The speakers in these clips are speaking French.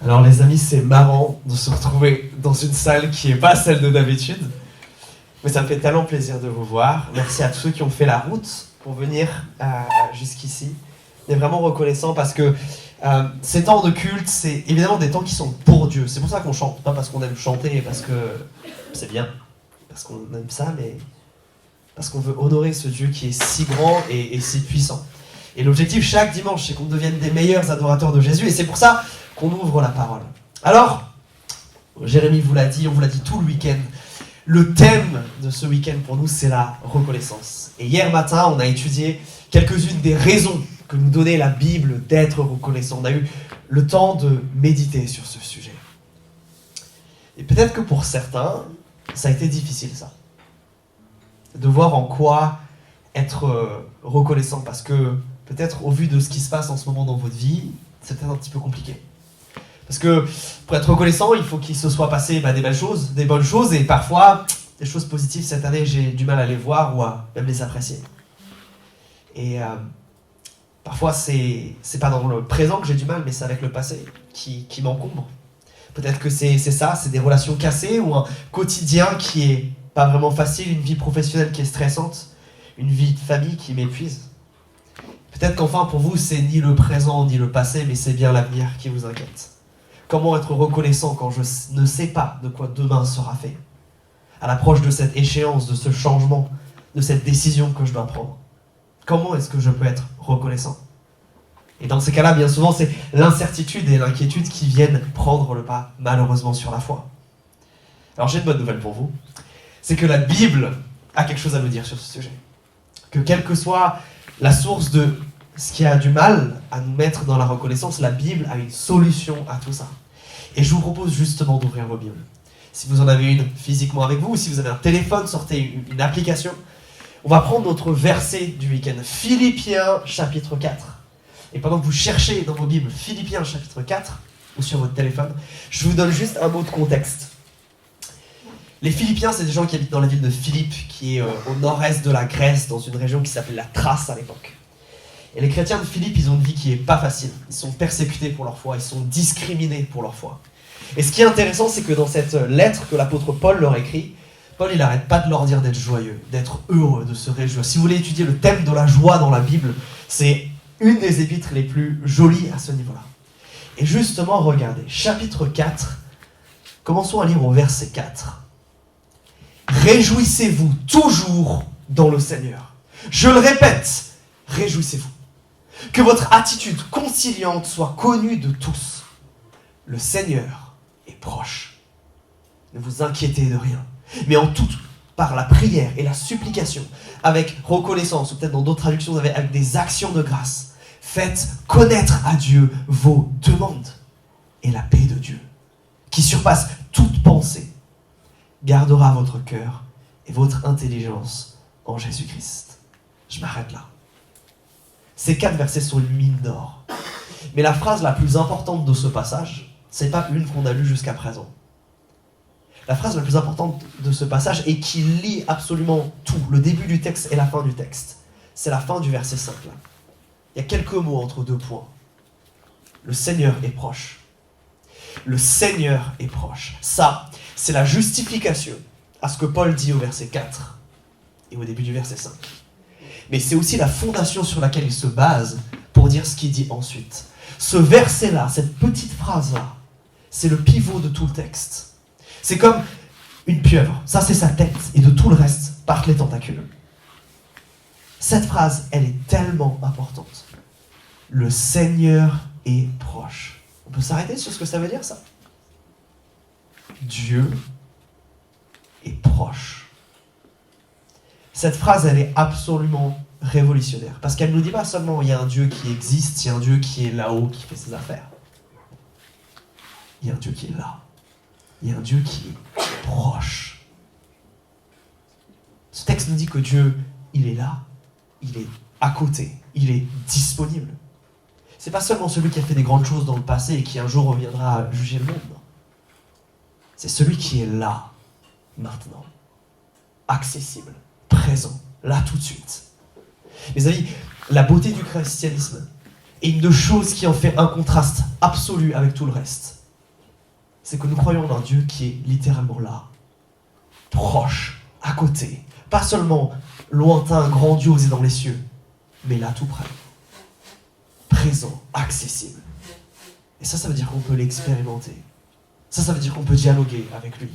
Alors les amis, c'est marrant de se retrouver dans une salle qui n'est pas celle de d'habitude. Mais ça me fait tellement plaisir de vous voir. Merci à tous ceux qui ont fait la route pour venir jusqu'ici. On est vraiment reconnaissant parce que ces temps de culte, c'est évidemment des temps qui sont pour Dieu. C'est pour ça qu'on chante, pas parce qu'on aime chanter et parce que c'est bien, parce qu'on aime ça, mais parce qu'on veut honorer ce Dieu qui est si grand et si puissant. Et l'objectif chaque dimanche, c'est qu'on devienne des meilleurs adorateurs de Jésus, et c'est pour ça qu'on ouvre la parole. Alors, Jérémy vous l'a dit, on vous l'a dit tout le week-end, le thème de ce week-end pour nous, c'est la reconnaissance. Et hier matin, on a étudié quelques-unes des raisons que nous donnait la Bible d'être reconnaissant. On a eu le temps de méditer sur ce sujet. Et peut-être que pour certains, ça a été difficile, ça. De voir en quoi être reconnaissant, parce que peut-être au vu de ce qui se passe en ce moment dans votre vie, c'est peut-être un petit peu compliqué. Parce que pour être reconnaissant, il faut qu'il se soit passé des bonnes choses, et parfois, des choses positives, cette année, j'ai du mal à les voir ou à même les apprécier. Et parfois, c'est pas dans le présent que j'ai du mal, mais c'est avec le passé qui m'encombre. Peut-être que c'est ça, c'est des relations cassées ou un quotidien qui est pas vraiment facile, une vie professionnelle qui est stressante, une vie de famille qui m'épuise. Peut-être qu'enfin, pour vous, c'est ni le présent ni le passé, mais c'est bien l'avenir qui vous inquiète. Comment être reconnaissant quand je ne sais pas de quoi demain sera fait? À l'approche de cette échéance, de ce changement, de cette décision que je dois prendre. Comment est-ce que je peux être reconnaissant? Et dans ces cas-là, bien souvent, c'est l'incertitude et l'inquiétude qui viennent prendre le pas, malheureusement, sur la foi. Alors j'ai une bonne nouvelle pour vous, c'est que la Bible a quelque chose à nous dire sur ce sujet. Que quelle que soit la source de ce qui a du mal à nous mettre dans la reconnaissance, la Bible a une solution à tout ça. Et je vous propose justement d'ouvrir vos Bibles. Si vous en avez une physiquement avec vous, ou si vous avez un téléphone, sortez une application. On va prendre notre verset du week-end, Philippiens chapitre 4. Et pendant que vous cherchez dans vos Bibles Philippiens chapitre 4, ou sur votre téléphone, je vous donne juste un mot de contexte. Les Philippiens, c'est des gens qui habitent dans la ville de Philippe, qui est au nord-est de la Grèce, dans une région qui s'appelait la Thrace à l'époque. Et les chrétiens de Philippe, ils ont une vie qui est pas facile. Ils sont persécutés pour leur foi, ils sont discriminés pour leur foi. Et ce qui est intéressant, c'est que dans cette lettre que l'apôtre Paul leur écrit, Paul, il n'arrête pas de leur dire d'être joyeux, d'être heureux, de se réjouir. Si vous voulez étudier le thème de la joie dans la Bible, c'est une des épîtres les plus jolies à ce niveau-là. Et justement, regardez, chapitre 4, commençons à lire au verset 4. Réjouissez-vous toujours dans le Seigneur. Je le répète, réjouissez-vous. Que votre attitude conciliante soit connue de tous. Le Seigneur est proche. Ne vous inquiétez de rien, mais en tout, par la prière et la supplication, avec reconnaissance, ou peut-être dans d'autres traductions, avec des actions de grâce, faites connaître à Dieu vos demandes. Et la paix de Dieu, qui surpasse toute pensée, gardera votre cœur et votre intelligence en Jésus-Christ. Je m'arrête là. Ces 4 versets sont une mine d'or. Mais la phrase la plus importante de ce passage, c'est pas une qu'on a lue jusqu'à présent. La phrase la plus importante de ce passage, et qui lie absolument tout, le début du texte et la fin du texte, c'est la fin du verset 5 là. Il y a quelques mots entre 2 points. Le Seigneur est proche. Le Seigneur est proche. Ça, c'est la justification à ce que Paul dit au verset 4 et au début du verset 5. Mais c'est aussi la fondation sur laquelle il se base pour dire ce qu'il dit ensuite. Ce verset-là, cette petite phrase-là, c'est le pivot de tout le texte. C'est comme une pieuvre. Ça, c'est sa tête. Et de tout le reste partent les tentacules. Cette phrase, elle est tellement importante. Le Seigneur est proche. On peut s'arrêter sur ce que ça veut dire, ça? Dieu est proche. Cette phrase, elle est absolument révolutionnaire. Parce qu'elle ne nous dit pas seulement il y a un Dieu qui existe, il y a un Dieu qui est là-haut, qui fait ses affaires. Il y a un Dieu qui est là. Il y a un Dieu qui est proche. Ce texte nous dit que Dieu, il est là, il est à côté, il est disponible. C'est pas seulement celui qui a fait des grandes choses dans le passé et qui un jour reviendra juger le monde. C'est celui qui est là, maintenant, accessible, présent, là tout de suite. Mes amis, la beauté du christianisme est une des choses qui en fait un contraste absolu avec tout le reste. c'est que nous croyons en un Dieu qui est littéralement là, proche, à côté, pas seulement lointain, grandiose et dans les cieux, mais là tout près, présent, accessible. Et ça veut dire qu'on peut l'expérimenter. Ça veut dire qu'on peut dialoguer avec lui.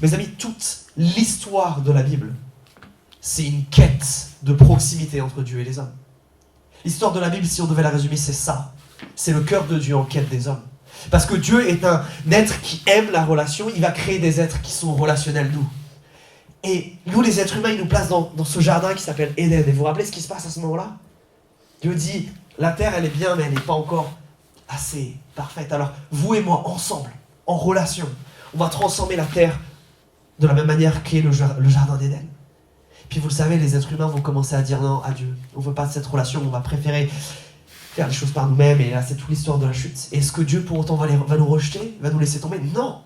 Mes amis, toute l'histoire de la Bible, c'est une quête de proximité entre Dieu et les hommes. L'histoire de la Bible, si on devait la résumer, c'est ça. C'est le cœur de Dieu en quête des hommes. Parce que Dieu est un être qui aime la relation, il va créer des êtres qui sont relationnels, nous. Et nous, les êtres humains, il nous place dans ce jardin qui s'appelle Éden. Et vous vous rappelez ce qui se passe à ce moment-là? Dieu dit, la terre, elle est bien, mais elle n'est pas encore assez parfaite. Alors, vous et moi, ensemble, en relation, on va transformer la terre de la même manière qu'est le jardin d'Éden. Puis vous le savez, les êtres humains vont commencer à dire non à Dieu. On ne veut pas de cette relation, on va préférer faire les choses par nous-mêmes. Et là, c'est toute l'histoire de la chute. Est-ce que Dieu, pour autant, va nous rejeter? Va nous laisser tomber? Non!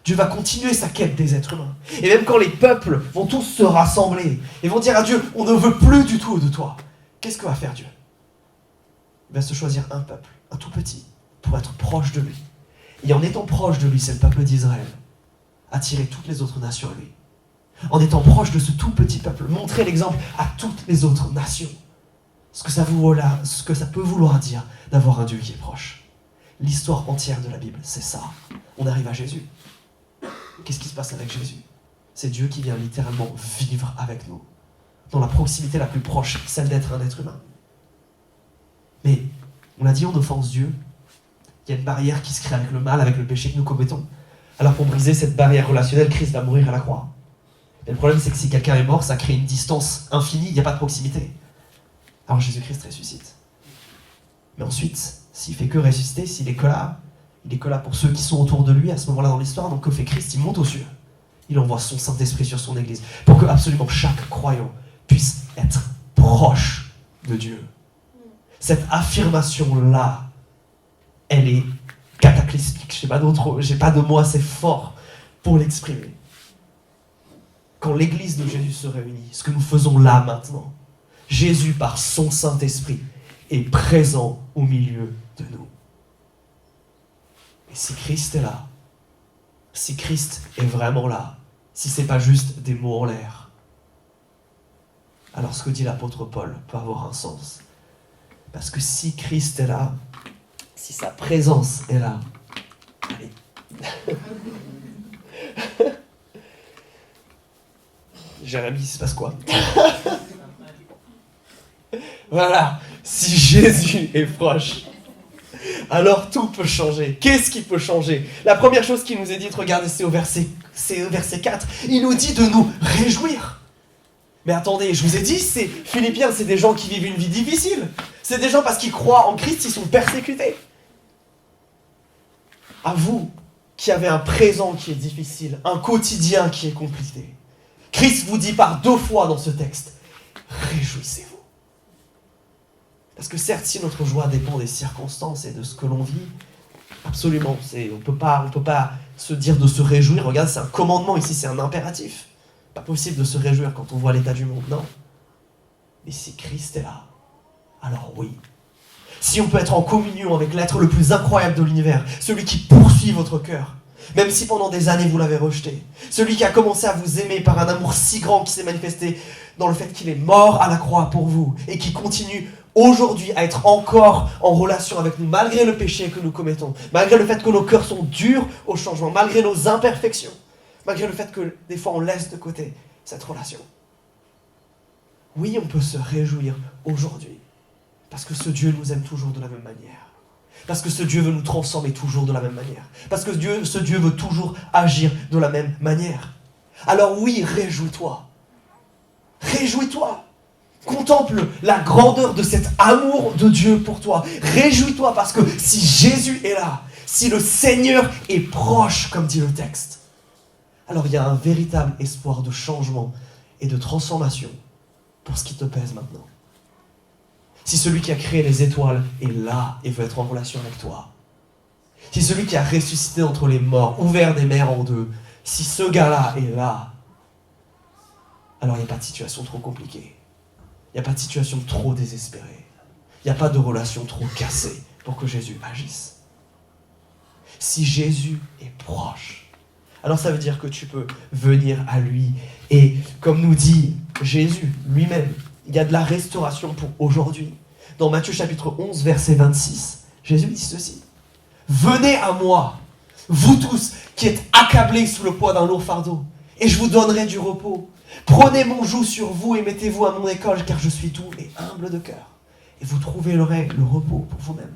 Dieu va continuer sa quête des êtres humains. Et même quand les peuples vont tous se rassembler et vont dire à Dieu, on ne veut plus du tout de toi, qu'est-ce que va faire Dieu? Il va se choisir un peuple, un tout petit, pour être proche de lui. Et en étant proche de lui, c'est le peuple d'Israël, attirer toutes les autres nations à lui. En étant proche de ce tout petit peuple, montrer l'exemple à toutes les autres nations. Ce que ça peut vouloir dire d'avoir un Dieu qui est proche. L'histoire entière de la Bible, c'est ça. On arrive à Jésus. Qu'est-ce qui se passe avec Jésus? C'est Dieu qui vient littéralement vivre avec nous, dans la proximité la plus proche, celle d'être un être humain. Mais, on l'a dit, on offense Dieu. Il y a une barrière qui se crée avec le mal, avec le péché que nous commettons. Alors pour briser cette barrière relationnelle, Christ va mourir à la croix. Et le problème, c'est que si quelqu'un est mort, ça crée une distance infinie, il n'y a pas de proximité. Alors Jésus-Christ ressuscite. Mais ensuite, s'il fait que ressusciter, s'il est que là, il est que là pour ceux qui sont autour de lui à ce moment-là dans l'histoire. Donc que fait Christ? Il monte aux cieux. Il envoie son Saint-Esprit sur son Église pour que absolument chaque croyant puisse être proche de Dieu. Cette affirmation-là, elle est cataclysmique. J'ai pas de mots assez forts pour l'exprimer. Quand l'Église de Jésus se réunit, ce que nous faisons là maintenant, Jésus, par son Saint-Esprit, est présent au milieu de nous. Et si Christ est là, si Christ est vraiment là, si c'est pas juste des mots en l'air, alors ce que dit l'apôtre Paul peut avoir un sens. Parce que si Christ est là, si sa présence est là, allez. Jérémie, il se passe quoi? Voilà, si Jésus est proche, alors tout peut changer. Qu'est-ce qui peut changer? La première chose qui nous est dite, regardez, c'est au verset 4. Il nous dit de nous réjouir. Mais attendez, je vous ai dit, Philippiens, c'est des gens qui vivent une vie difficile. C'est des gens, parce qu'ils croient en Christ, ils sont persécutés. À vous, qui avez un présent qui est difficile, un quotidien qui est compliqué, Christ vous dit par 2 fois dans ce texte, réjouissez-vous. Parce que certes, si notre joie dépend des circonstances et de ce que l'on vit, absolument, on peut pas se dire de se réjouir. Regarde, c'est un commandement ici, c'est un impératif. Pas possible de se réjouir quand on voit l'état du monde, non. Mais si Christ est là, alors oui. Si on peut être en communion avec l'être le plus incroyable de l'univers, celui qui poursuit votre cœur, même si pendant des années vous l'avez rejeté, celui qui a commencé à vous aimer par un amour si grand qui s'est manifesté dans le fait qu'il est mort à la croix pour vous et qui continue aujourd'hui à être encore en relation avec nous, malgré le péché que nous commettons, malgré le fait que nos cœurs sont durs au changement, malgré nos imperfections, malgré le fait que des fois on laisse de côté cette relation. Oui, on peut se réjouir aujourd'hui, parce que ce Dieu nous aime toujours de la même manière. Parce que ce Dieu veut nous transformer toujours de la même manière. Parce que ce Dieu veut toujours agir de la même manière. Alors oui, réjouis-toi. Réjouis-toi. Contemple la grandeur de cet amour de Dieu pour toi. Réjouis-toi parce que si Jésus est là, si le Seigneur est proche, comme dit le texte, alors il y a un véritable espoir de changement et de transformation pour ce qui te pèse maintenant. Si celui qui a créé les étoiles est là et veut être en relation avec toi, si celui qui a ressuscité entre les morts, ouvert des mers en deux, si ce gars-là est là, alors il n'y a pas de situation trop compliquée. Il n'y a pas de situation trop désespérée. Il n'y a pas de relation trop cassée pour que Jésus agisse. Si Jésus est proche, alors ça veut dire que tu peux venir à lui. Et comme nous dit Jésus lui-même, il y a de la restauration pour aujourd'hui. Dans Matthieu chapitre 11, verset 26, Jésus dit ceci. Venez à moi, vous tous qui êtes accablés sous le poids d'un lourd fardeau, et je vous donnerai du repos. Prenez mon joug sur vous et mettez-vous à mon école, car je suis doux et humble de cœur. Et vous trouverez le repos pour vous-même.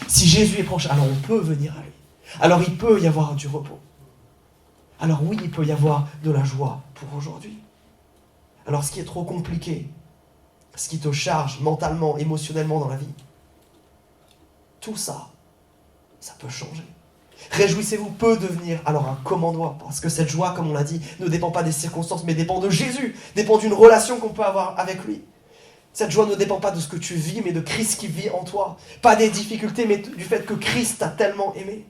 Si Jésus est proche, alors on peut venir à lui. Alors il peut y avoir du repos. Alors oui, il peut y avoir de la joie pour aujourd'hui. Alors ce qui est trop compliqué, ce qui te charge mentalement, émotionnellement dans la vie, tout ça, ça peut changer. Réjouissez-vous peut devenir alors un commandement, parce que cette joie, comme on l'a dit, ne dépend pas des circonstances, mais dépend de Jésus, dépend d'une relation qu'on peut avoir avec lui. Cette joie ne dépend pas de ce que tu vis, mais de Christ qui vit en toi. Pas des difficultés, mais du fait que Christ t'a tellement aimé.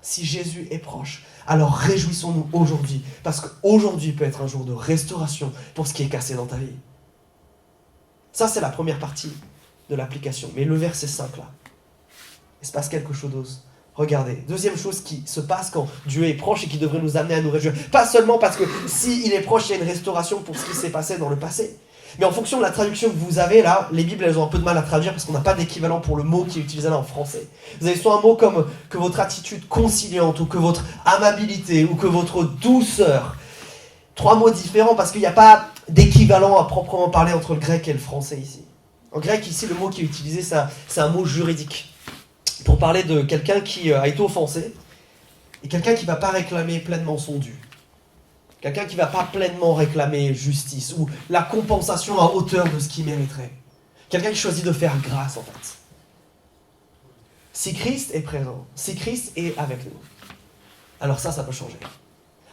Si Jésus est proche, alors réjouissons-nous aujourd'hui, parce qu'aujourd'hui peut être un jour de restauration pour ce qui est cassé dans ta vie. Ça, c'est la première partie de l'application. Mais le verset 5 là, il se passe quelque chose d'autre. Regardez, deuxième chose qui se passe quand Dieu est proche et qui devrait nous amener à nous réjouir. Pas seulement parce que s'il est proche, il y a une restauration pour ce qui s'est passé dans le passé. Mais en fonction de la traduction que vous avez là, les Bibles elles ont un peu de mal à traduire parce qu'on n'a pas d'équivalent pour le mot qui est utilisé là en français. Vous avez soit un mot comme que votre attitude conciliante ou que votre amabilité ou que votre douceur. 3 mots différents parce qu'il n'y a pas d'équivalent à proprement parler entre le grec et le français ici. En grec ici, le mot qui est utilisé, c'est un mot juridique. Pour parler de quelqu'un qui a été offensé et quelqu'un qui ne va pas réclamer pleinement son dû. Quelqu'un qui ne va pas pleinement réclamer justice ou la compensation à hauteur de ce qu'il mériterait. Quelqu'un qui choisit de faire grâce en fait. Si Christ est présent, si Christ est avec nous, alors ça peut changer.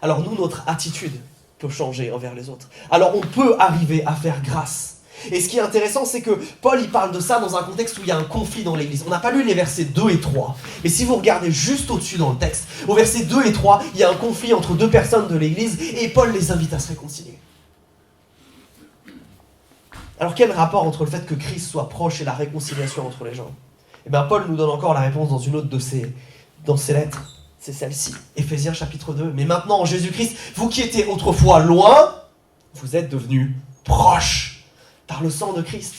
Alors nous, notre attitude peut changer envers les autres. Alors on peut arriver à faire grâce. Et ce qui est intéressant, c'est que Paul, il parle de ça dans un contexte où il y a un conflit dans l'église. On n'a pas lu les versets 2 et 3. Mais si vous regardez juste au-dessus dans le texte, au verset 2 et 3, il y a un conflit entre 2 personnes de l'église et Paul les invite à se réconcilier. Alors quel rapport entre le fait que Christ soit proche et la réconciliation entre les gens ? Eh bien, Paul nous donne encore la réponse dans une autre de ses lettres. C'est celle-ci, Éphésiens chapitre 2. Mais maintenant, en Jésus-Christ, vous qui étiez autrefois loin, vous êtes devenus proches par le sang de Christ.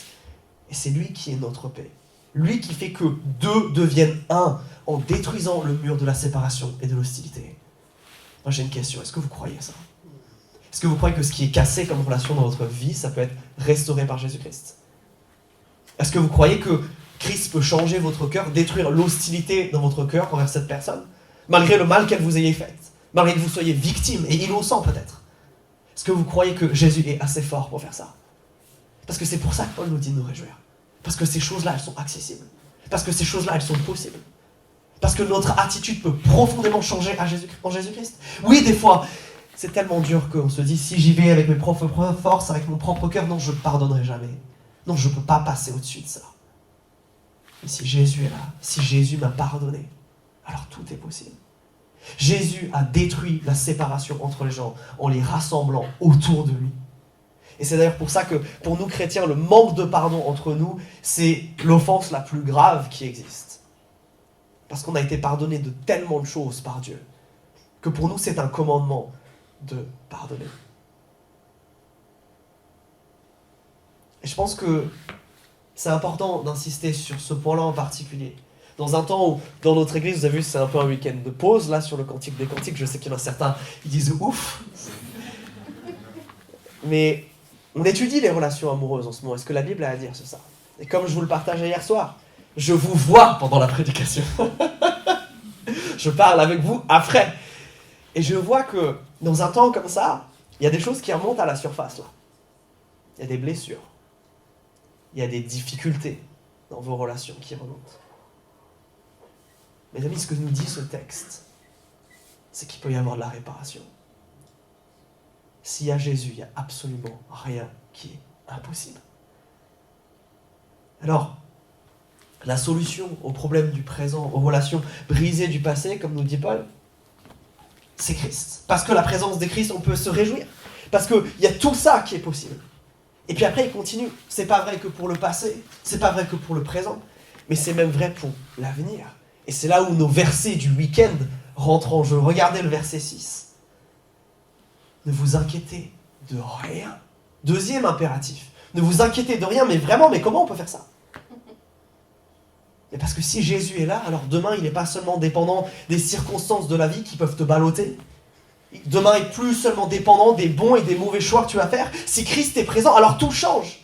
Et c'est lui qui est notre paix. Lui qui fait que 2 deviennent 1 en détruisant le mur de la séparation et de l'hostilité. Moi j'ai une question, est-ce que vous croyez ça ? Est-ce que vous croyez que ce qui est cassé comme relation dans votre vie, ça peut être restauré par Jésus-Christ ? Est-ce que vous croyez que Christ peut changer votre cœur, détruire l'hostilité dans votre cœur envers cette personne, malgré le mal qu'elle vous ait fait, malgré que vous soyez victime et innocent peut-être ? Est-ce que vous croyez que Jésus est assez fort pour faire ça ? Parce que c'est pour ça que Paul nous dit de nous réjouir. Parce que ces choses-là, elles sont accessibles. Parce que ces choses-là, elles sont possibles. Parce que notre attitude peut profondément changer en Jésus-Christ. Oui, des fois, c'est tellement dur qu'on se dit, si j'y vais avec mes propres forces, avec mon propre cœur, non, je ne pardonnerai jamais. Non, je ne peux pas passer au-dessus de ça. Mais si Jésus est là, si Jésus m'a pardonné, alors tout est possible. Jésus a détruit la séparation entre les gens en les rassemblant autour de lui. Et c'est d'ailleurs pour ça que, pour nous chrétiens, le manque de pardon entre nous, c'est l'offense la plus grave qui existe. Parce qu'on a été pardonné de tellement de choses par Dieu, que pour nous, c'est un commandement de pardonner. Et je pense que c'est important d'insister sur ce point-là en particulier. Dans un temps où, dans notre église, vous avez vu, c'est un peu un week-end de pause, là, sur le Cantique des Cantiques. Je sais qu'il y en a certains qui disent « ouf ». Mais on étudie les relations amoureuses en ce moment. Est-ce que la Bible a à dire sur ça ? Et comme je vous le partageais hier soir, je vous vois pendant la prédication. Je parle avec vous après. Et je vois que dans un temps comme ça, il y a des choses qui remontent à la surface là. Il y a des blessures. Il y a des difficultés dans vos relations qui remontent. Mes amis, ce que nous dit ce texte, c'est qu'il peut y avoir de la réparation. S'il y a Jésus, il n'y a absolument rien qui est impossible. Alors, la solution aux problèmes du présent, aux relations brisées du passé, comme nous dit Paul, c'est Christ. Parce que la présence de Christ, on peut se réjouir. Parce qu'il y a tout ça qui est possible. Et puis après, il continue. C'est pas vrai que pour le passé, c'est pas vrai que pour le présent, mais c'est même vrai pour l'avenir. Et c'est là où nos versets du week-end rentrent en jeu. Regardez le verset 6. Ne vous inquiétez de rien. Deuxième impératif. Ne vous inquiétez de rien, mais vraiment, mais comment on peut faire ça? Et parce que si Jésus est là, alors demain, il n'est pas seulement dépendant des circonstances de la vie qui peuvent te balloter. Demain est plus seulement dépendant des bons et des mauvais choix que tu vas faire. Si Christ est présent, alors tout change.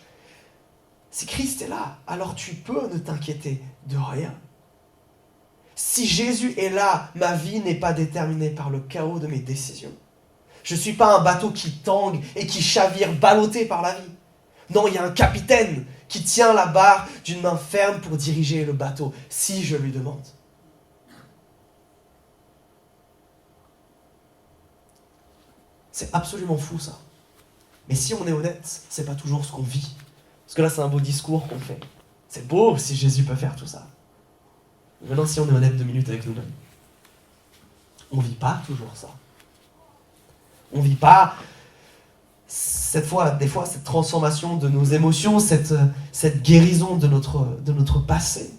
Si Christ est là, alors tu peux ne t'inquiéter de rien. Si Jésus est là, ma vie n'est pas déterminée par le chaos de mes décisions. Je ne suis pas un bateau qui tangue et qui chavire, ballotté par la vie. Non, il y a un capitaine qui tient la barre d'une main ferme pour diriger le bateau, si je lui demande. C'est absolument fou, ça. Mais si on est honnête, c'est pas toujours ce qu'on vit. Parce que là, c'est un beau discours qu'on fait. C'est beau si Jésus peut faire tout ça. Maintenant, si on est honnête 2 minutes avec nous-mêmes, on vit pas toujours ça. On vit pas, des fois, cette transformation de nos émotions, cette guérison de notre passé.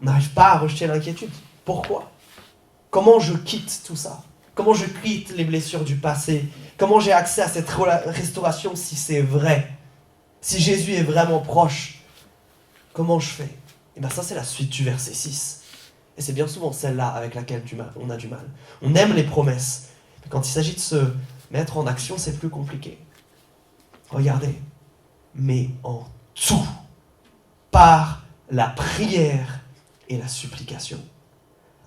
On n'arrive pas à rejeter l'inquiétude. Pourquoi? Comment je quitte tout ça? Comment je quitte les blessures du passé? Comment j'ai accès à cette restauration si c'est vrai? Si Jésus est vraiment proche, comment je fais? Et bien ça, c'est la suite du verset 6. Et c'est bien souvent celle-là avec laquelle on a du mal. On aime les promesses. Mais quand il s'agit de se mettre en action, c'est plus compliqué. Regardez. Mais en tout, par la prière et la supplication,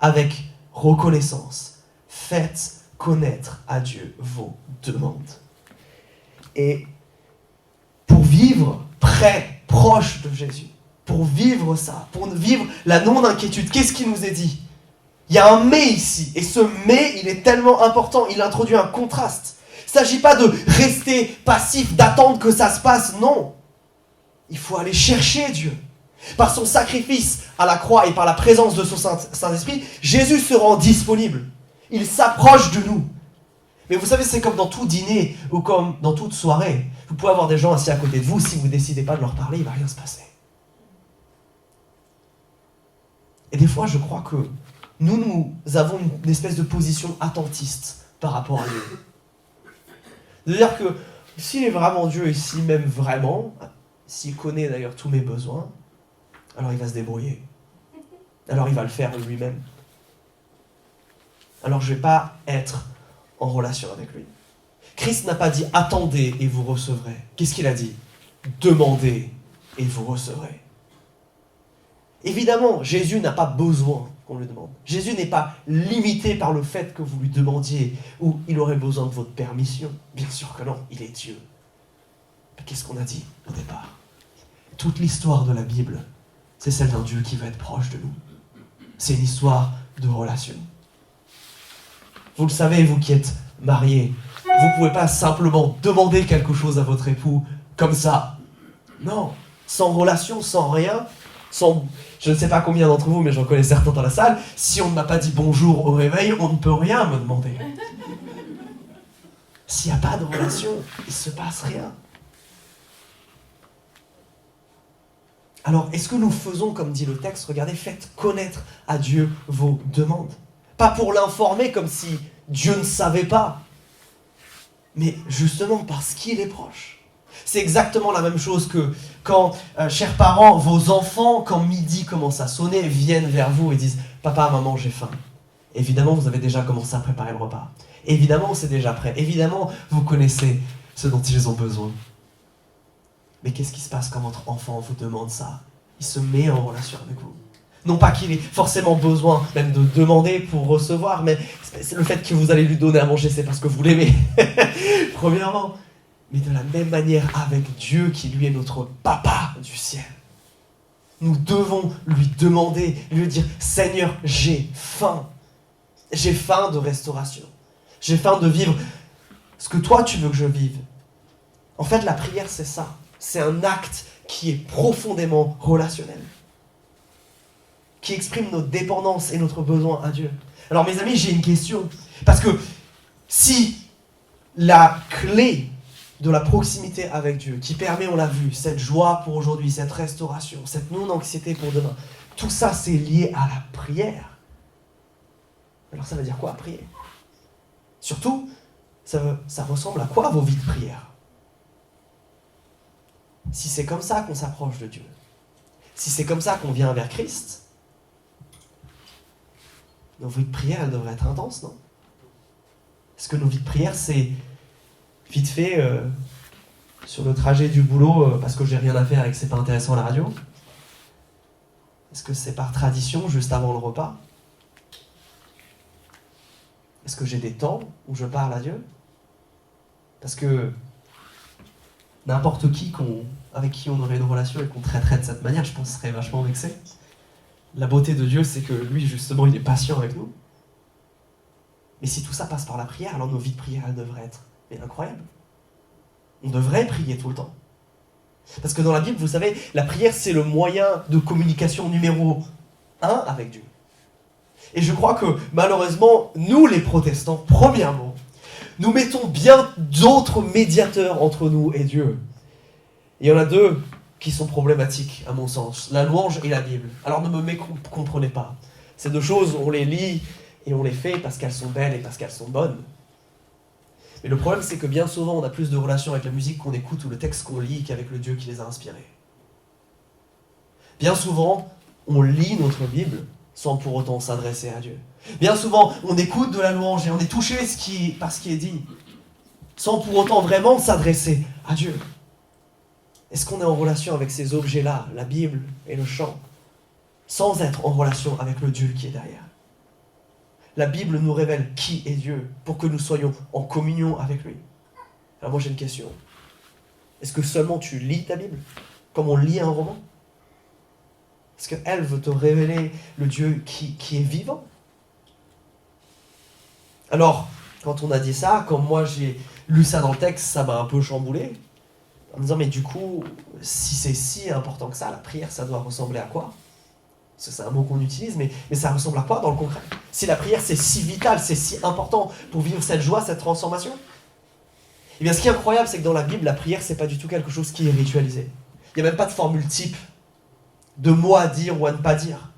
avec reconnaissance, faites connaître à Dieu vos demandes. Et pour vivre près, proche de Jésus, pour vivre ça, pour vivre la non-inquiétude, qu'est-ce qu'il nous est dit? Il y a un mais ici, et ce mais, il est tellement important, il introduit un contraste. Il ne s'agit pas de rester passif, d'attendre que ça se passe, non. Il faut aller chercher Dieu. Par son sacrifice à la croix et par la présence de son Saint-Esprit, Jésus se rend disponible. Il s'approche de nous. Mais vous savez, c'est comme dans tout dîner ou comme dans toute soirée. Vous pouvez avoir des gens assis à côté de vous, si vous ne décidez pas de leur parler, il ne va rien se passer. Et des fois, je crois que nous avons une espèce de position attentiste par rapport à Dieu. C'est-à-dire que s'il est vraiment Dieu et s'il m'aime vraiment, s'il connaît d'ailleurs tous mes besoins, alors il va se débrouiller. Alors il va le faire lui-même. Alors je ne vais pas être en relation avec lui. Christ n'a pas dit « attendez et vous recevrez ». Qu'est-ce qu'il a dit? « Demandez et vous recevrez ». Évidemment, Jésus n'a pas besoin qu'on lui demande. Jésus n'est pas limité par le fait que vous lui demandiez ou il aurait besoin de votre permission. Bien sûr que non, il est Dieu. Mais qu'est-ce qu'on a dit au départ? Toute l'histoire de la Bible, c'est celle d'un Dieu qui va être proche de nous. C'est une histoire de relation. Vous le savez, vous qui êtes mariés, vous ne pouvez pas simplement demander quelque chose à votre époux comme ça. Non, sans relation, sans rien, sans... Je ne sais pas combien d'entre vous, mais j'en connais certains dans la salle, si on ne m'a pas dit bonjour au réveil, on ne peut rien me demander. S'il n'y a pas de relation, il ne se passe rien. Alors, est-ce que nous faisons, comme dit le texte, regardez, faites connaître à Dieu vos demandes. Pas pour l'informer comme si Dieu ne savait pas, mais justement parce qu'il est proche. C'est exactement la même chose que quand, chers parents, vos enfants, quand midi commence à sonner, viennent vers vous et disent « Papa, maman, j'ai faim ». Évidemment, vous avez déjà commencé à préparer le repas. Évidemment, c'est déjà prêt. Évidemment, vous connaissez ce dont ils ont besoin. Mais qu'est-ce qui se passe quand votre enfant vous demande ça? Il se met en relation avec vous. Non pas qu'il ait forcément besoin même de demander pour recevoir, mais c'est le fait que vous allez lui donner à manger, c'est parce que vous l'aimez. Premièrement. Mais de la même manière avec Dieu qui lui est notre papa du ciel. Nous devons lui demander, lui dire « Seigneur, j'ai faim. J'ai faim de restauration. J'ai faim de vivre ce que toi tu veux que je vive. » En fait, la prière, c'est ça. C'est un acte qui est profondément relationnel. Qui exprime notre dépendance et notre besoin à Dieu. Alors mes amis, j'ai une question. Parce que si la clé de la proximité avec Dieu, qui permet, on l'a vu, cette joie pour aujourd'hui, cette restauration, cette non-anxiété pour demain, tout ça c'est lié à la prière. Alors ça veut dire quoi, prier? Surtout, ça ressemble à quoi vos vies de prière? Si c'est comme ça qu'on s'approche de Dieu, si c'est comme ça qu'on vient vers Christ, nos vies de prière, elles devraient être intenses, non? Est-ce que nos vies de prière, c'est vite fait sur le trajet du boulot parce que j'ai rien à faire et que c'est pas intéressant à la radio? Est-ce que c'est par tradition juste avant le repas? Est-ce que j'ai des temps où je parle à Dieu? Parce que n'importe qui avec qui on aurait une relation et qu'on traiterait de cette manière, je pense serait vachement vexé. La beauté de Dieu, c'est que lui, justement, il est patient avec nous. Mais si tout ça passe par la prière, alors nos vies de prière, elles devraient être incroyables. On devrait prier tout le temps. Parce que dans la Bible, vous savez, la prière, c'est le moyen de communication numéro 1 avec Dieu. Et je crois que, malheureusement, nous, les protestants, premièrement, nous mettons bien d'autres médiateurs entre nous et Dieu. Et il y en a deux qui sont problématiques, à mon sens, la louange et la Bible. Alors ne me mécomprenez pas. Ces deux choses, on les lit et on les fait parce qu'elles sont belles et parce qu'elles sont bonnes. Mais le problème, c'est que bien souvent, on a plus de relations avec la musique qu'on écoute ou le texte qu'on lit qu'avec le Dieu qui les a inspirés. Bien souvent, on lit notre Bible sans pour autant s'adresser à Dieu. Bien souvent, on écoute de la louange et on est touché par ce qui est dit, sans pour autant vraiment s'adresser à Dieu. Est-ce qu'on est en relation avec ces objets-là, la Bible et le chant, sans être en relation avec le Dieu qui est derrière? La Bible nous révèle qui est Dieu pour que nous soyons en communion avec lui. Alors moi j'ai une question. Est-ce que seulement tu lis ta Bible comme on lit un roman? Est-ce qu'elle veut te révéler le Dieu qui est vivant? Alors, quand on a dit ça, comme moi j'ai lu ça dans le texte, ça m'a un peu chamboulé. En me disant, mais du coup, si c'est si important que ça, la prière, ça doit ressembler à quoi? Parce que c'est un mot qu'on utilise, mais ça ressemble à quoi dans le concret? Si la prière, c'est si vital, c'est si important pour vivre cette joie, cette transformation? Eh bien, ce qui est incroyable, c'est que dans la Bible, la prière, c'est pas du tout quelque chose qui est ritualisé. Il n'y a même pas de formule type, de mots à dire ou à ne pas dire.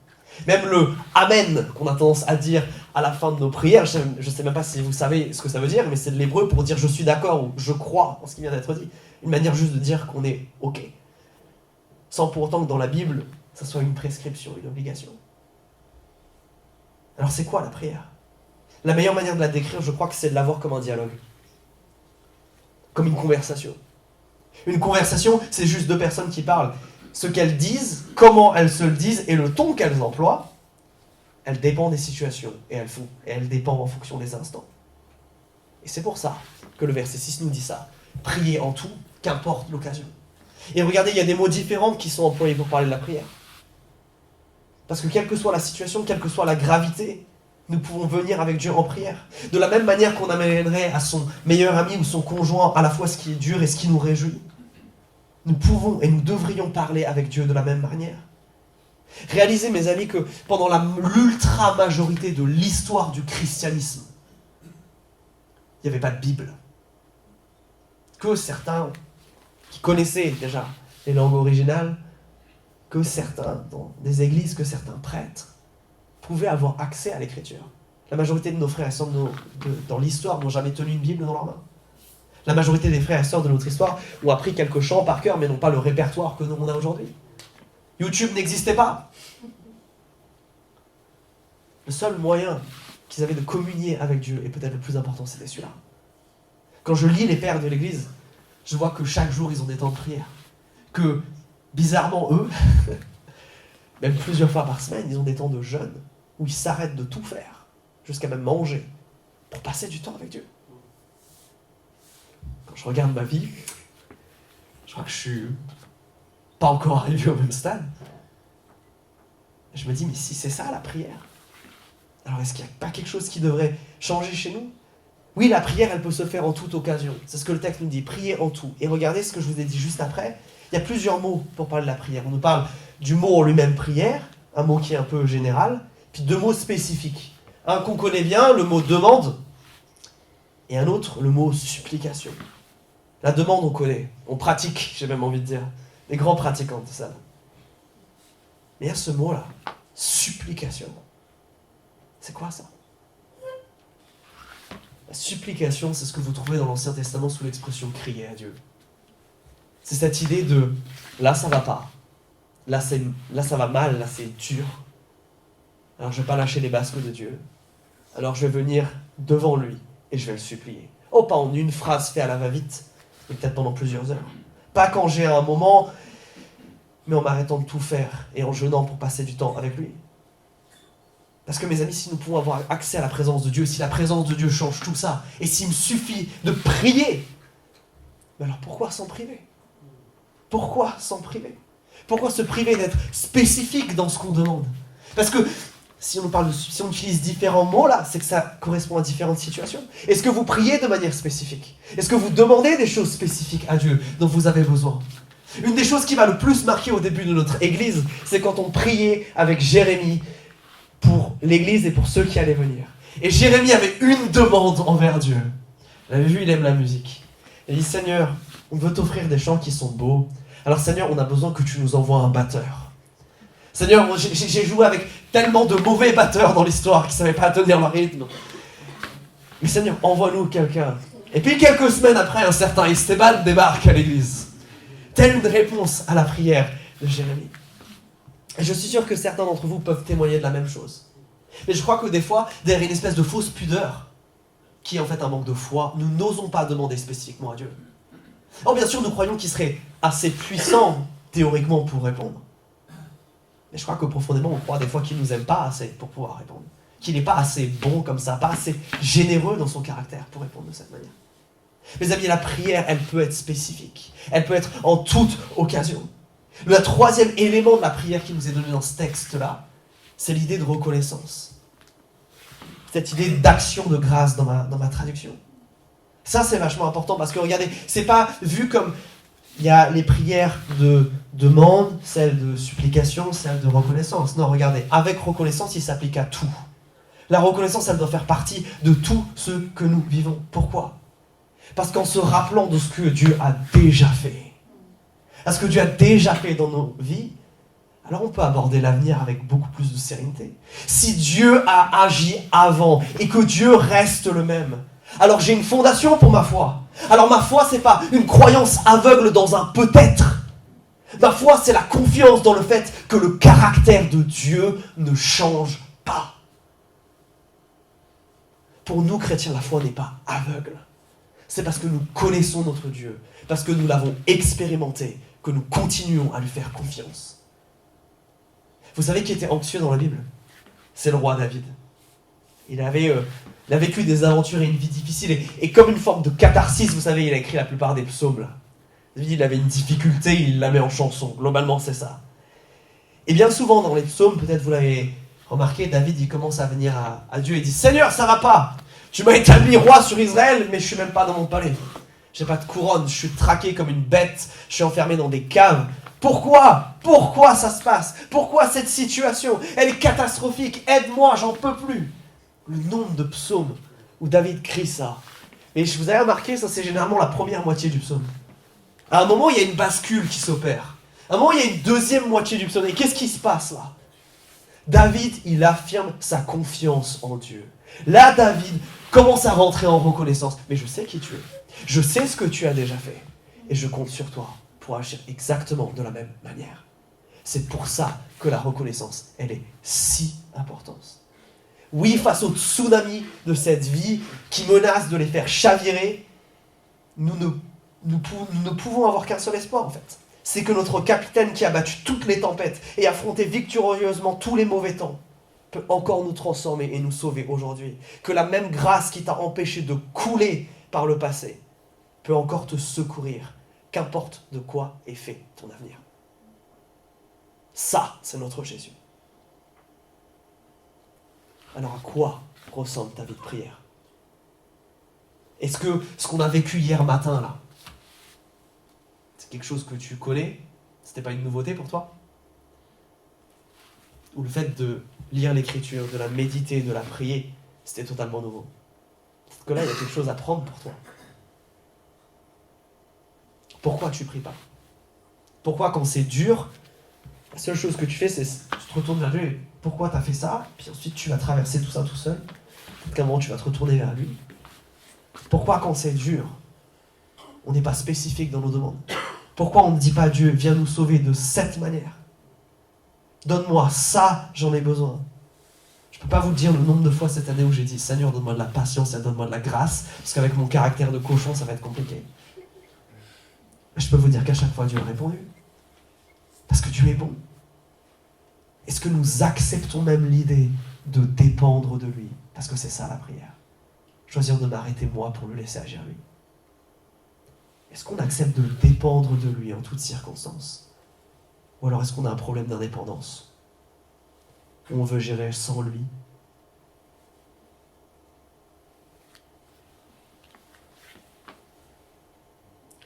Même le « Amen » qu'on a tendance à dire à la fin de nos prières, je ne sais même pas si vous savez ce que ça veut dire, mais c'est de l'hébreu pour dire « je suis d'accord » ou « je crois » en ce qui vient d'être dit. Une manière juste de dire qu'on est OK. Sans pour autant que dans la Bible, ça soit une prescription, une obligation. Alors c'est quoi la prière? La meilleure manière de la décrire, je crois que c'est de la voir comme un dialogue. Comme une conversation. Une conversation, c'est juste deux personnes qui parlent. Ce qu'elles disent, comment elles se le disent et le ton qu'elles emploient, elles dépendent des situations et elles dépendent en fonction des instants. Et c'est pour ça que le verset 6 nous dit ça. Priez en tout, qu'importe l'occasion. Et regardez, il y a des mots différents qui sont employés pour parler de la prière. Parce que quelle que soit la situation, quelle que soit la gravité, nous pouvons venir avec Dieu en prière. De la même manière qu'on amènerait à son meilleur ami ou son conjoint à la fois ce qui est dur et ce qui nous réjouit. Nous pouvons et nous devrions parler avec Dieu de la même manière. Réalisez, mes amis, que pendant l'ultra-majorité de l'histoire du christianisme, il n'y avait pas de Bible. Que certains qui connaissaient déjà les langues originales, que certains, dans des églises, que certains prêtres, pouvaient avoir accès à l'écriture. La majorité de nos frères et sœurs dans l'histoire n'ont jamais tenu une Bible dans leurs mains. La majorité des frères et sœurs de notre histoire ont appris quelques chants par cœur, mais n'ont pas le répertoire que nous on a aujourd'hui. YouTube n'existait pas. Le seul moyen qu'ils avaient de communier avec Dieu, et peut-être le plus important, c'était celui-là. Quand je lis les pères de l'Église, je vois que chaque jour, ils ont des temps de prière. Que, bizarrement, eux, même plusieurs fois par semaine, ils ont des temps de jeûne, où ils s'arrêtent de tout faire, jusqu'à même manger, pour passer du temps avec Dieu. Quand je regarde ma vie, je crois que je suis pas encore arrivé au même stade. Je me dis, mais si c'est ça la prière, alors est-ce qu'il n'y a pas quelque chose qui devrait changer chez nous? Oui, la prière, elle peut se faire en toute occasion. C'est ce que le texte nous dit, prier en tout. Et regardez ce que je vous ai dit juste après. Il y a plusieurs mots pour parler de la prière. On nous parle du mot en lui-même prière, un mot qui est un peu général, puis deux mots spécifiques. Un qu'on connaît bien, le mot demande, et un autre, le mot supplication. La demande, on connaît, on pratique, j'ai même envie de dire. Les grands pratiquants de ça. Mais il y a ce mot-là, supplication. C'est quoi ça? La supplication, c'est ce que vous trouvez dans l'Ancien Testament sous l'expression crier à Dieu. C'est cette idée de là ça va pas, là ça va mal, là c'est dur. Alors je ne vais pas lâcher les basques de Dieu. Alors je vais venir devant lui et je vais le supplier. Oh, pas en une phrase faite à la va-vite, mais peut-être pendant plusieurs heures. Pas quand j'ai un moment, mais en m'arrêtant de tout faire et en jeûnant pour passer du temps avec lui. Parce que mes amis, si nous pouvons avoir accès à la présence de Dieu, si la présence de Dieu change tout ça, et s'il me suffit de prier, mais alors pourquoi s'en priver? Pourquoi s'en priver? Pourquoi se priver d'être spécifique dans ce qu'on demande? Parce que si on utilise différents mots là, c'est que ça correspond à différentes situations. Est-ce que vous priez de manière spécifique? Est-ce que vous demandez des choses spécifiques à Dieu dont vous avez besoin? Une des choses qui m'a le plus marqué au début de notre église, c'est quand on priait avec Jérémie pour l'église et pour ceux qui allaient venir. Et Jérémie avait une demande envers Dieu. Vous l'avez vu, il aime la musique. Il dit, Seigneur, on veut t'offrir des chants qui sont beaux. Alors Seigneur, on a besoin que tu nous envoies un batteur. Seigneur, j'ai joué avec tellement de mauvais batteurs dans l'histoire qui ne savaient pas tenir leur rythme. Mais Seigneur, envoie-nous quelqu'un. Et puis quelques semaines après, un certain Esteban débarque à l'église. Telle une réponse à la prière de Jérémie. Et je suis sûr que certains d'entre vous peuvent témoigner de la même chose. Mais je crois que des fois, derrière une espèce de fausse pudeur, qui est en fait un manque de foi, nous n'osons pas demander spécifiquement à Dieu. Alors bien sûr, nous croyons qu'il serait assez puissant, théoriquement, pour répondre. Mais je crois que profondément, on croit des fois qu'il ne nous aime pas assez pour pouvoir répondre. Qu'il n'est pas assez bon comme ça, pas assez généreux dans son caractère pour répondre de cette manière. Mes amis, la prière, elle peut être spécifique. Elle peut être en toute occasion. Le troisième élément de la prière qui nous est donné dans ce texte-là, c'est l'idée de reconnaissance. Cette idée d'action de grâce dans ma traduction. Ça, c'est vachement important parce que, regardez, c'est pas vu comme il y a les prières de demande, celles de supplication, celles de reconnaissance. Non, regardez, avec reconnaissance, il s'applique à tout. La reconnaissance, elle doit faire partie de tout ce que nous vivons. Pourquoi? Parce qu'en se rappelant de ce que Dieu a déjà fait, à ce que Dieu a déjà fait dans nos vies, alors on peut aborder l'avenir avec beaucoup plus de sérénité. Si Dieu a agi avant et que Dieu reste le même, alors j'ai une fondation pour ma foi. Alors ma foi, c'est pas une croyance aveugle dans un peut-être. Ma foi, c'est la confiance dans le fait que le caractère de Dieu ne change pas. Pour nous, chrétiens, la foi n'est pas aveugle. C'est parce que nous connaissons notre Dieu, parce que nous l'avons expérimenté, que nous continuons à lui faire confiance. Vous savez qui était anxieux dans la Bible? C'est le roi David. Il a vécu des aventures et une vie difficile, et comme une forme de catharsis, vous savez, il a écrit la plupart des psaumes. Là. David, il avait une difficulté, il la met en chanson. Globalement, c'est ça. Et bien souvent, dans les psaumes, peut-être vous l'avez remarqué, David, il commence à venir à Dieu et dit « Seigneur, ça va pas! Tu m'as établi roi sur Israël, mais je suis même pas dans mon palais. J'ai pas de couronne, je suis traqué comme une bête, je suis enfermé dans des caves. Pourquoi? Pourquoi ça se passe? Pourquoi cette situation? Elle est catastrophique, aide-moi, j'en peux plus. » Le nombre de psaumes où David crie ça. Et vous avez remarqué, ça c'est généralement la première moitié du psaume. À un moment, il y a une bascule qui s'opère. À un moment, il y a une deuxième moitié du psaume. Et qu'est-ce qui se passe là? David, il affirme sa confiance en Dieu. Là, David commence à rentrer en reconnaissance. Mais je sais qui tu es. Je sais ce que tu as déjà fait. Et je compte sur toi pour agir exactement de la même manière. C'est pour ça que la reconnaissance, elle est si importante. Oui, face au tsunami de cette vie qui menace de les faire chavirer, nous ne pouvons avoir qu'un seul espoir en fait. C'est que notre capitaine qui a battu toutes les tempêtes et affronté victorieusement tous les mauvais temps peut encore nous transformer et nous sauver aujourd'hui. Que la même grâce qui t'a empêché de couler par le passé peut encore te secourir, qu'importe de quoi est fait ton avenir. Ça, c'est notre Jésus. Alors à quoi ressemble ta vie de prière? Est-ce que ce qu'on a vécu hier matin là, c'est quelque chose que tu connais? C'était pas une nouveauté pour toi? Ou le fait de lire l'écriture, de la méditer, de la prier, c'était totalement nouveau? Peut-être que là, il y a quelque chose à prendre pour toi. Pourquoi tu pries pas? Pourquoi quand c'est dur, la seule chose que tu fais, c'est tu te retournes vers Dieu et pourquoi tu as fait ça? Puis ensuite, tu vas traverser tout ça tout seul. Peut-être qu'à un moment, tu vas te retourner vers lui. Pourquoi quand c'est dur, on n'est pas spécifique dans nos demandes? Pourquoi on ne dit pas à Dieu, viens nous sauver de cette manière? Donne-moi ça, j'en ai besoin. Je ne peux pas vous dire le nombre de fois cette année où j'ai dit, Seigneur, donne-moi de la patience et donne-moi de la grâce, parce qu'avec mon caractère de cochon, ça va être compliqué. Mais je peux vous dire qu'à chaque fois, Dieu a répondu. Parce que Dieu est bon. Est-ce que nous acceptons même l'idée de dépendre de lui? Parce que c'est ça la prière. Choisir de m'arrêter moi pour le laisser agir lui. Est-ce qu'on accepte de dépendre de lui en toutes circonstances? Ou alors est-ce qu'on a un problème d'indépendance? Où on veut gérer sans lui?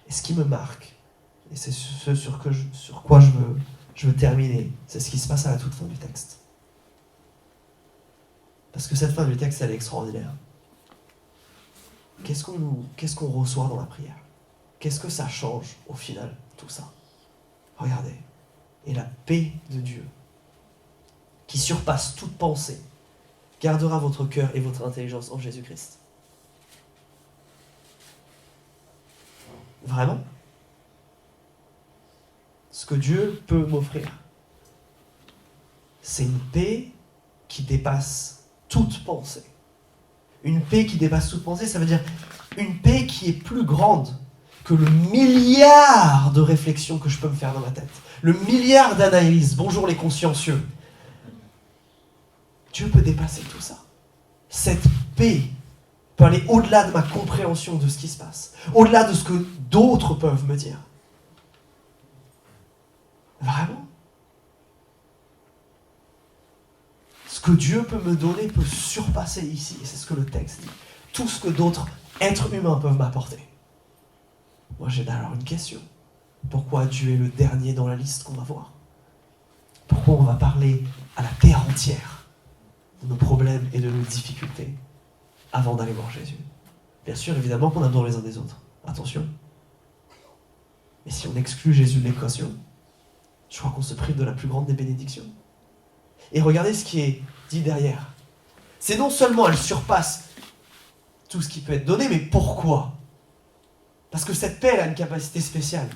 Et ce qui me marque, et c'est ce sur quoi je veux terminer, c'est ce qui se passe à la toute fin du texte. Parce que cette fin du texte, elle est extraordinaire. Qu'est-ce qu'on reçoit dans la prière? Qu'est-ce que ça change au final, tout ça? Regardez. Et la paix de Dieu, qui surpasse toute pensée, gardera votre cœur et votre intelligence en Jésus-Christ. Vraiment? Ce que Dieu peut m'offrir, c'est une paix qui dépasse toute pensée. Une paix qui dépasse toute pensée, ça veut dire une paix qui est plus grande que le milliard de réflexions que je peux me faire dans ma tête. Le milliard d'analyses. Bonjour les consciencieux. Dieu peut dépasser tout ça. Cette paix peut aller au-delà de ma compréhension de ce qui se passe. Au-delà de ce que d'autres peuvent me dire. Vraiment. Ce que Dieu peut me donner peut surpasser ici. Et c'est ce que le texte dit. Tout ce que d'autres êtres humains peuvent m'apporter. Moi j'ai alors une question. Pourquoi Dieu est le dernier dans la liste qu'on va voir? Pourquoi on va parler à la terre entière de nos problèmes et de nos difficultés avant d'aller voir Jésus? Bien sûr, évidemment qu'on a besoin les uns des autres. Attention. Mais si on exclut Jésus de l'équation, je crois qu'on se prive de la plus grande des bénédictions. Et regardez ce qui est dit derrière. C'est non seulement elle surpasse tout ce qui peut être donné, mais pourquoi? Parce que cette paix, elle a une capacité spéciale.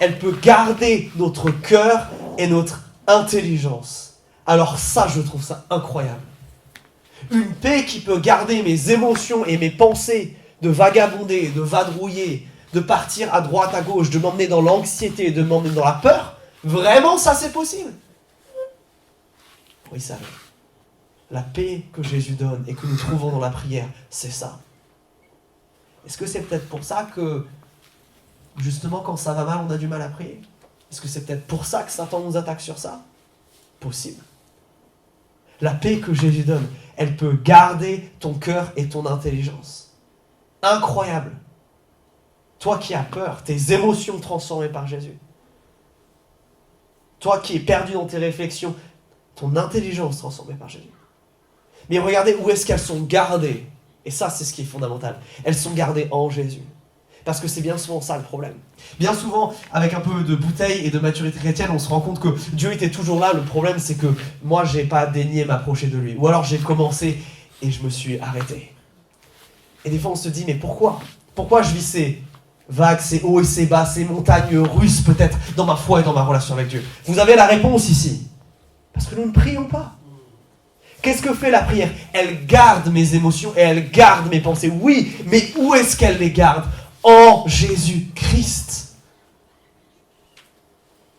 Elle peut garder notre cœur et notre intelligence. Alors ça, je trouve ça incroyable. Une paix qui peut garder mes émotions et mes pensées de vagabonder, de vadrouiller, de partir à droite, à gauche, de m'emmener dans l'anxiété, de m'emmener dans la peur. Vraiment, ça c'est possible. Oui, ça. La paix que Jésus donne et que nous trouvons dans la prière, c'est ça. Est-ce que c'est peut-être pour ça que, justement, quand ça va mal, on a du mal à prier? Est-ce que c'est peut-être pour ça que Satan nous attaque sur ça? Possible. La paix que Jésus donne, elle peut garder ton cœur et ton intelligence. Incroyable. Toi qui as peur, tes émotions transformées par Jésus. Toi qui es perdu dans tes réflexions, ton intelligence transformée par Jésus. Mais regardez où est-ce qu'elles sont gardées. Et ça, c'est ce qui est fondamental. Elles sont gardées en Jésus. Parce que c'est bien souvent ça le problème. Bien souvent, avec un peu de bouteille et de maturité chrétienne, on se rend compte que Dieu était toujours là. Le problème, c'est que moi, j'ai pas daigné m'approcher de lui. Ou alors, j'ai commencé et je me suis arrêté. Et des fois, on se dit, mais pourquoi? Pourquoi je vis ces vagues, ces hauts et ces bas, ces montagnes russes peut-être dans ma foi et dans ma relation avec Dieu? Vous avez la réponse ici. Parce que nous ne prions pas. Qu'est-ce que fait la prière? Elle garde mes émotions et elle garde mes pensées. Oui, mais où est-ce qu'elle les garde? En Jésus-Christ.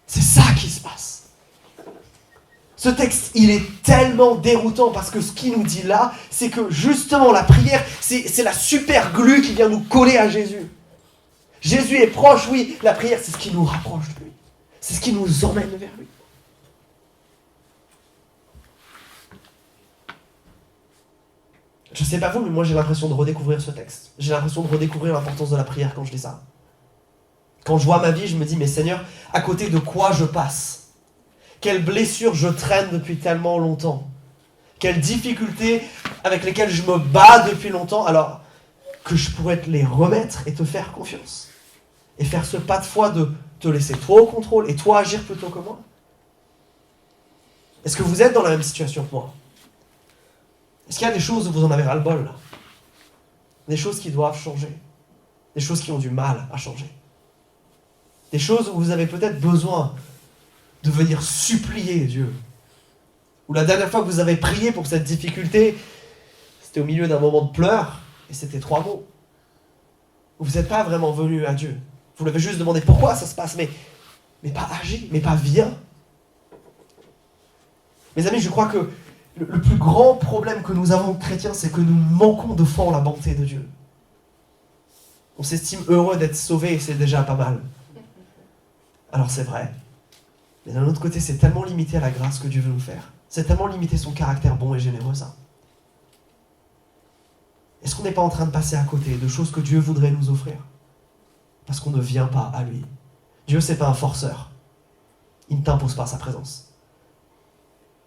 C'est ça qui se passe. Ce texte, il est tellement déroutant parce que ce qu'il nous dit là, c'est que justement la prière, c'est la super glue qui vient nous coller à Jésus. Jésus est proche, oui. La prière, c'est ce qui nous rapproche de lui. C'est ce qui nous emmène vers lui. Je ne sais pas vous, mais moi j'ai l'impression de redécouvrir ce texte. J'ai l'impression de redécouvrir l'importance de la prière quand je lis ça. Quand je vois ma vie, je me dis, mais Seigneur, à côté de quoi je passe? Quelles blessures je traîne depuis tellement longtemps? Quelles difficultés avec lesquelles je me bats depuis longtemps, alors que je pourrais te les remettre et te faire confiance. Et faire ce pas de foi de te laisser toi au contrôle et toi agir plutôt que moi. Est-ce que vous êtes dans la même situation que moi? Est-ce qu'il y a des choses où vous en avez ras-le-bol là? Des choses qui doivent changer. Des choses qui ont du mal à changer. Des choses où vous avez peut-être besoin de venir supplier Dieu. Ou la dernière fois que vous avez prié pour cette difficulté, c'était au milieu d'un moment de pleurs, et c'était 3 mots. Vous n'êtes pas vraiment venu à Dieu. Vous l'avez juste demandé pourquoi ça se passe, mais pas agi, mais pas viens. Mes amis, je crois que le plus grand problème que nous avons chrétiens, c'est que nous manquons de foi en la bonté de Dieu. On s'estime heureux d'être sauvé et c'est déjà pas mal. Alors c'est vrai. Mais d'un autre côté, c'est tellement limité à la grâce que Dieu veut nous faire. C'est tellement limité son caractère bon et généreux, ça. Est-ce qu'on n'est pas en train de passer à côté de choses que Dieu voudrait nous offrir? Parce qu'on ne vient pas à lui. Dieu, c'est pas un forceur. Il ne t'impose pas sa présence.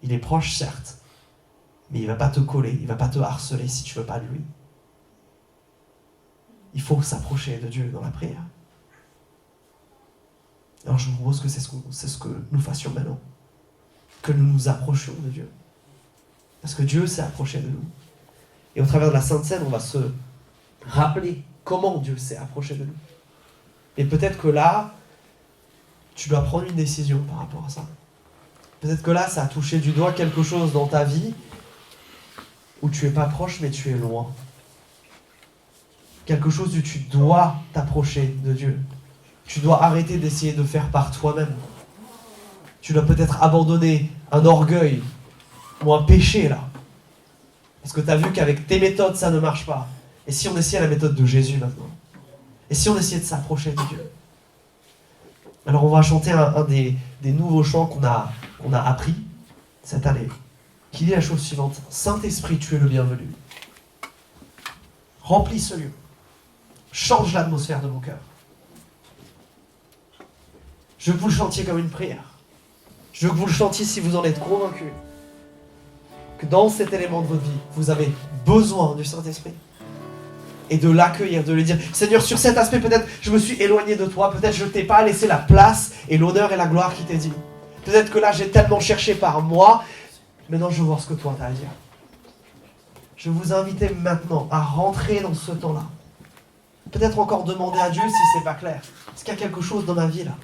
Il est proche, certes, mais il ne va pas te coller, il ne va pas te harceler si tu ne veux pas de lui. Il faut s'approcher de Dieu dans la prière. Alors je vous propose que c'est ce que nous fassions maintenant. Que nous nous approchions de Dieu. Parce que Dieu s'est approché de nous. Et au travers de la Sainte Seine, on va se rappeler comment Dieu s'est approché de nous. Et peut-être que là, tu dois prendre une décision par rapport à ça. Peut-être que là, ça a touché du doigt quelque chose dans ta vie où tu n'es pas proche, mais tu es loin. Quelque chose où tu dois t'approcher de Dieu. Tu dois arrêter d'essayer de faire par toi-même. Tu dois peut-être abandonner un orgueil ou un péché là. Parce que tu as vu qu'avec tes méthodes, ça ne marche pas. Et si on essayait la méthode de Jésus maintenant? Et si on essayait de s'approcher de Dieu? Alors on va chanter un des nouveaux chants qu'on a appris cette année, qui dit la chose suivante. Saint-Esprit, tu es le bienvenu. Remplis ce lieu. Change l'atmosphère de mon cœur. Je veux que vous le chantiez comme une prière. Je veux que vous le chantiez si vous en êtes convaincus. Que dans cet élément de votre vie, vous avez besoin du Saint-Esprit. Et de l'accueillir, de lui dire, Seigneur, sur cet aspect, peut-être je me suis éloigné de toi, peut-être je ne t'ai pas laissé la place et l'honneur et la gloire qui t'est dit. Peut-être que là, j'ai tellement cherché par moi, maintenant je veux voir ce que toi t'as à dire. Je vais vous inviter maintenant à rentrer dans ce temps-là. Peut-être encore demander à Dieu si c'est pas clair. Est-ce qu'il y a quelque chose dans ma vie là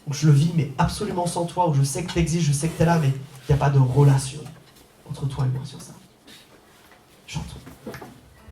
où je le vis, mais absolument sans toi, où je sais que tu existes, je sais que tu es là, mais il n'y a pas de relation entre toi et moi sur ça. Chantons.